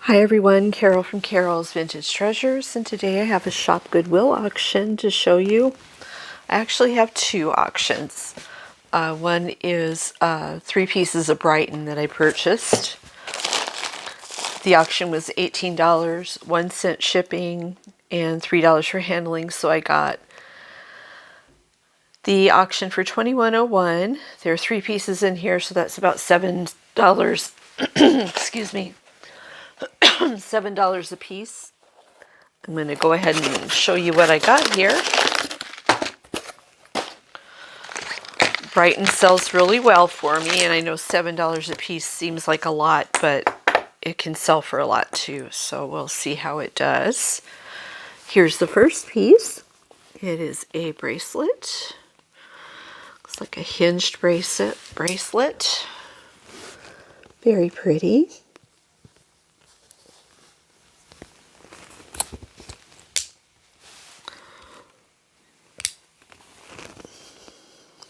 Hi everyone, Carol from Carol's Vintage Treasures, and today I have a shop Goodwill auction to show you. I actually have two auctions. One is 3 pieces of Brighton that I purchased. The auction was $18, 1 cent shipping, and $3 for handling, so I got the auction for $21.01. There are 3 pieces in here, so that's about $7. Excuse me. $7 a piece. I'm going to go ahead and show you what I got here. Brighton sells really well for me, and I know $7 a piece seems like a lot, but it can sell for a lot too, so we'll see how it does. Here's the first piece. It is a bracelet. Looks like a hinged bracelet. Very pretty.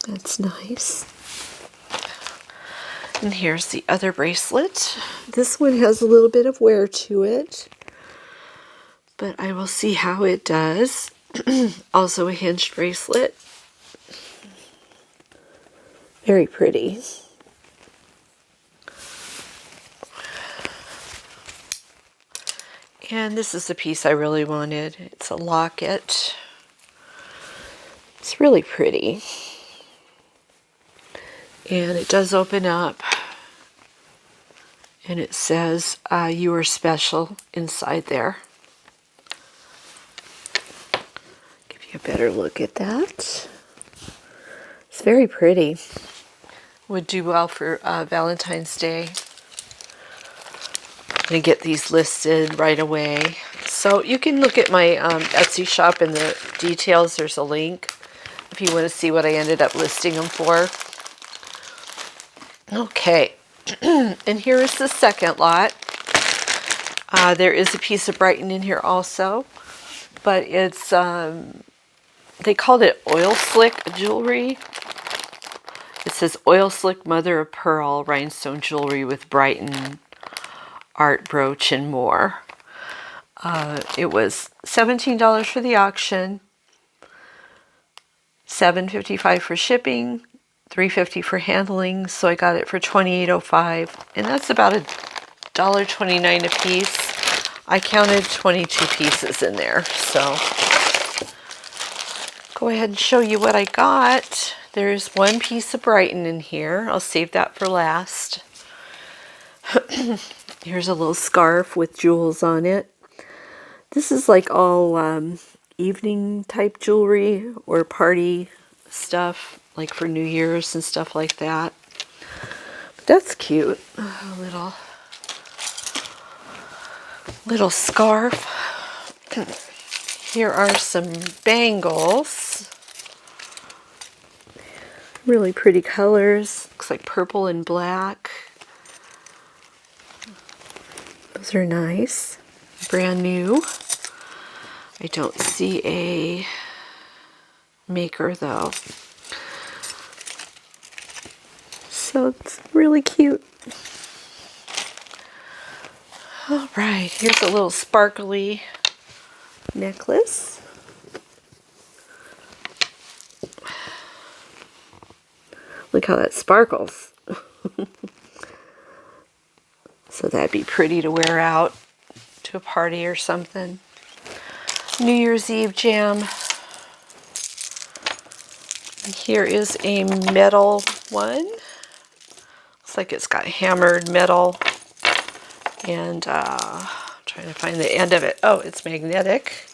That's nice. And here's the other bracelet. This one has a little bit of wear to it, but I will see how it does. Also a hinged bracelet. Very pretty. And this is the piece I really wanted. It's a locket. It's really pretty. And it does open up. And it says, you are special inside there. Give you a better look at that. It's very pretty. Would do well for Valentine's Day. I'm going to get these listed right away. So you can look at my Etsy shop in the details. There's a link if you want to see what I ended up listing them for. Okay, and here is the second lot. There is a piece of Brighton in here also, but it's, they called it oil slick jewelry. It says oil slick mother of pearl rhinestone jewelry with Brighton art brooch and more. It was $17 for the auction, $7.55 for shipping, $3.50 for handling, so I got it for $28.05, and that's about $1.29 a piece. I counted 22 pieces in there, so go ahead and show you what I got. There's one piece of Brighton in here. I'll save that for last. Here's a little scarf with jewels on it. This is like all evening type jewelry or party stuff, like for New Year's and stuff like that. But that's cute. A little scarf. Here are some bangles. Really pretty colors. Looks like purple and black. Those are nice. Brand new. I don't see a maker though. So it's really cute. All right, here's a little sparkly necklace. Look how that sparkles. So that'd be pretty to wear out to a party or something. New Year's Eve jam. And here is a metal one. Looks like it's got hammered metal. And I'm trying to find the end of it. Oh, it's magnetic.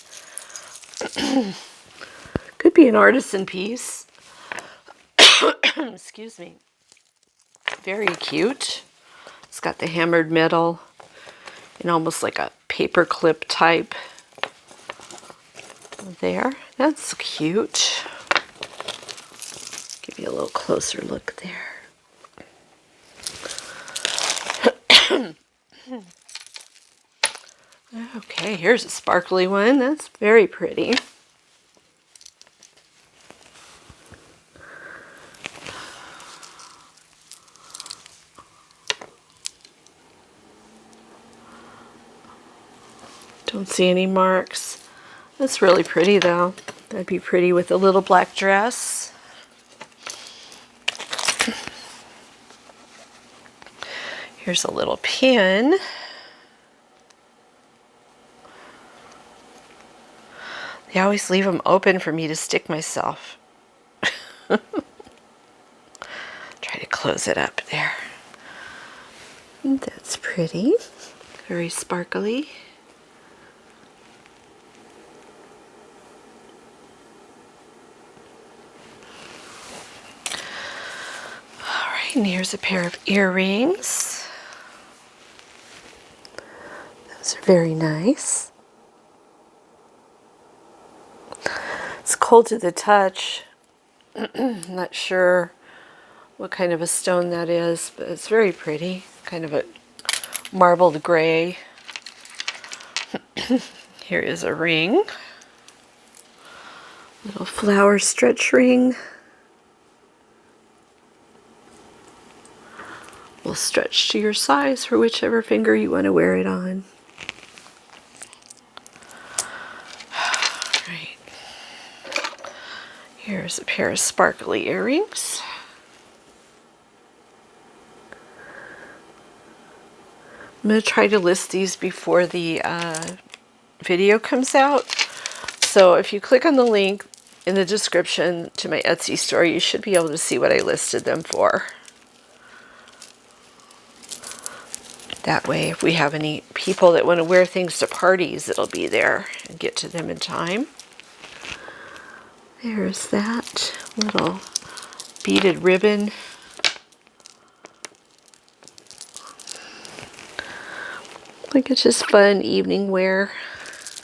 Could be an artisan piece. Excuse me. Very cute. It's got the hammered metal and almost like a paper clip type there. That's cute. Give you a little closer look there. Okay, here's a sparkly one. That's very pretty. Don't see any marks. That's really pretty though. That'd be pretty with a little black dress. Here's a little pin. They always leave them open for me to stick myself. Try to close it up there. That's pretty. Very sparkly. All right, and here's a pair of earrings. Those are very nice. It's cold to the touch. I'm not sure what kind of a stone that is, but it's very pretty. Kind of a marbled gray. Here is a ring. Little flower stretch ring. Will stretch to your size for whichever finger you want to wear it on. Right. Here's a pair of sparkly earrings. I'm going to try to list these before the video comes out. So if you click on the link in the description to my Etsy store, you should be able to see what I listed them for. That way, if we have any people that want to wear things to parties, it'll be there and get to them in time. There's that little beaded ribbon. I think it's just fun evening wear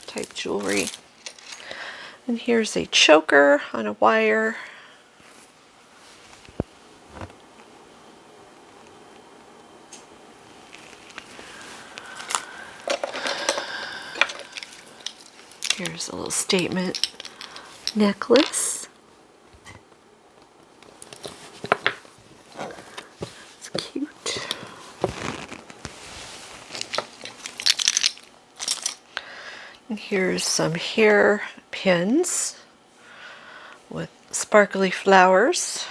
type jewelry. And here's a choker on a wire. Here's a little statement necklace. It's cute. And here's some hair pins with sparkly flowers.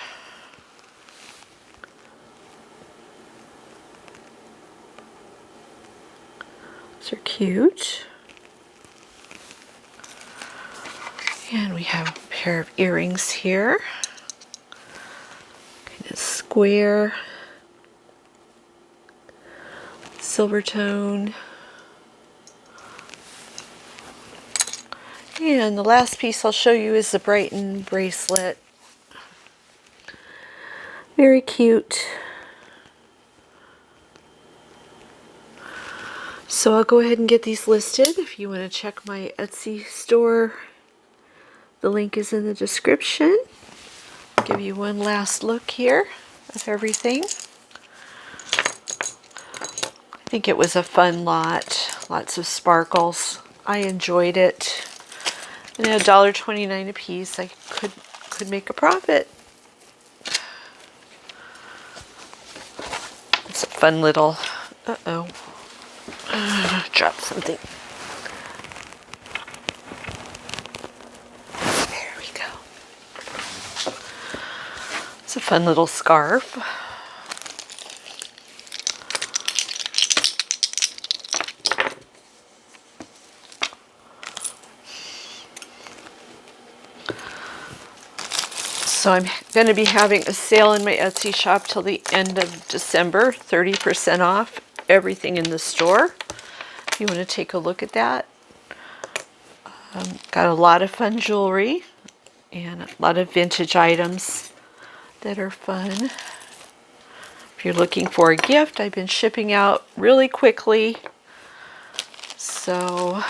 These are cute. And we have a pair of earrings here. Kind of square, silver tone. And the last piece I'll show you is the Brighton bracelet. Very cute. So I'll go ahead and get these listed. If you want to check my Etsy store, the link is in the description. I'll give you one last look here of everything. I think it was a fun lot. Lots of sparkles. I enjoyed it. And at $1.29 a piece, I could make a profit. It's a fun little, dropped something. There we go. It's a fun little scarf. So I'm going to be having a sale in my Etsy shop till the end of December, 30% off everything in the store. If you want to take a look at that. Got a lot of fun jewelry and a lot of vintage items that are fun. If you're looking for a gift, I've been shipping out really quickly. So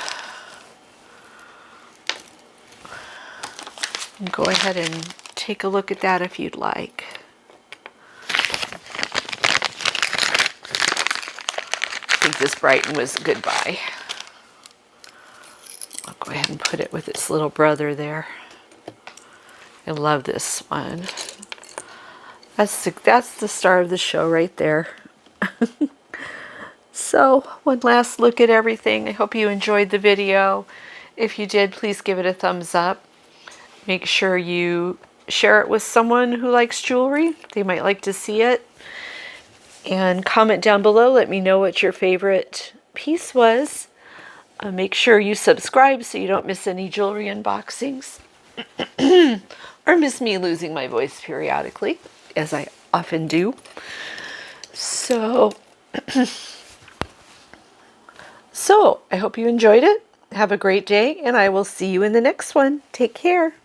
go ahead and take a look at that if you'd like. I think this Brighton was a good buy. I'll go ahead and put it with its little brother there. I love this one. That's the star of the show right there. So one last look at everything. I hope you enjoyed the video. If you did, please give it a thumbs up. Make sure you share it with someone who likes jewelry. They might like to see it. And comment down below. Let me know what your favorite piece was. Make sure you subscribe so you don't miss any jewelry unboxings. Or miss me losing my voice periodically, as I often do. So I hope you enjoyed it. Have a great day, and I will see you in the next one. Take care.